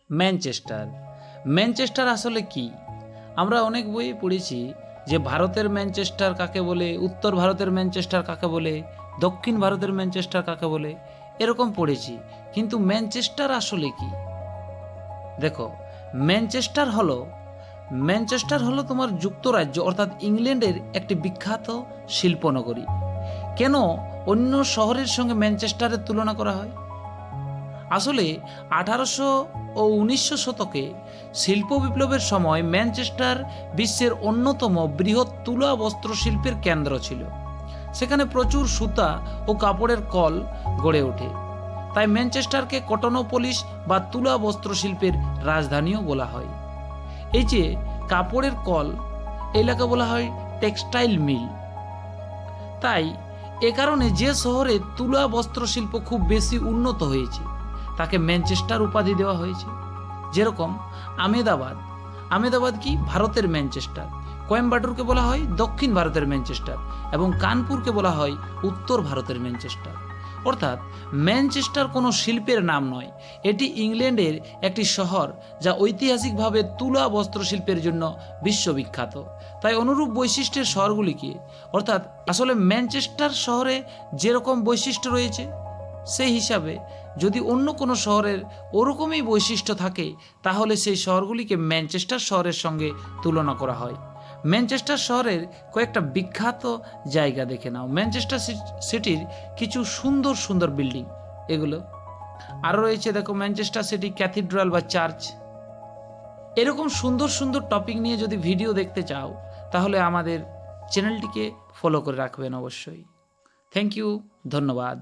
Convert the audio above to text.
Manchester. Manchester আসলে কি? আমরা অনেক বই পড়েছি যে ভারতের ম্যানচেস্টার কাকে বলে, উত্তর ভারতের ম্যানচেস্টার কাকে বলে, দক্ষিণ ভারতের ম্যানচেস্টার কাকে বলে, এরকম পড়েছি। কিন্তু ম্যানচেস্টার আসলে কি? দেখো, ম্যানচেস্টার হলো তোমার যুক্তরাজ্য অর্থাৎ ইংল্যান্ডের একটি বিখ্যাত শিল্পনগরী। কেন অন্য শহরের সঙ্গে ম্যানচেস্টারের তুলনা করা হয়? আসলে 1800 ও 1900 শতকে শিল্প বিপ্লবের সময় ম্যানচেস্টার বিশ্বের অন্যতম বৃহৎ তুলা বস্ত্র শিল্পের কেন্দ্র ছিল। সেখানে প্রচুর সুতা ও কাপড়ের কল গড়ে ওঠে। তাই ম্যানচেস্টারকে কটনোপলিস বা তুলা বস্ত্র শিল্পের রাজধানীও বলা হয়। এই যে কাপড়ের কল, এলাকা বলা হয় টেক্সটাইল মিল। তাই এ কারণে যে শহরে তুলা বস্ত্র শিল্প খুব বেশি উন্নত হয়েছে তাকে ম্যানচেস্টার উপাধি দেওয়া হয়েছে। যেরকম আমেদাবাদ কি ভারতের ম্যানচেস্টার, কোয়েম্বাটুরকে বলা হয় দক্ষিণ ভারতের ম্যানচেস্টার এবং কানপুরকে বলা হয় উত্তর ভারতের ম্যানচেস্টার। অর্থাৎ ম্যানচেস্টার কোনো শিল্পের নাম নয়, এটি ইংল্যান্ডের একটি শহর যা ঐতিহাসিকভাবে তুলা বস্ত্রশিল্পের জন্য বিশ্ববিখ্যাত। তাই অনুরূপ বৈশিষ্ট্যের শহরগুলিকে, অর্থাৎ আসলে ম্যানচেস্টার শহরে যেরকম বৈশিষ্ট্য রয়েছে সেই হিসাবে যদি অন্য কোনো শহরের ওরকমই বৈশিষ্ট্য থাকে তাহলে সেই শহরগুলিকে ম্যানচেস্টার শহরের সঙ্গে তুলনা করা হয়। ম্যানচেস্টার শহরের কয়েকটা বিখ্যাত জায়গা দেখে নাও। ম্যানচেস্টার সিটির কিছু সুন্দর সুন্দর বিল্ডিং, এগুলো আরও রয়েছে। দেখো, ম্যানচেস্টার সিটি ক্যাথিড্রাল বা চার্চ। এরকম সুন্দর সুন্দর টপিক নিয়ে যদি ভিডিও দেখতে চাও তাহলে আমাদের চ্যানেলটিকে ফলো করে রাখবেন অবশ্যই। থ্যাংক ইউ, ধন্যবাদ।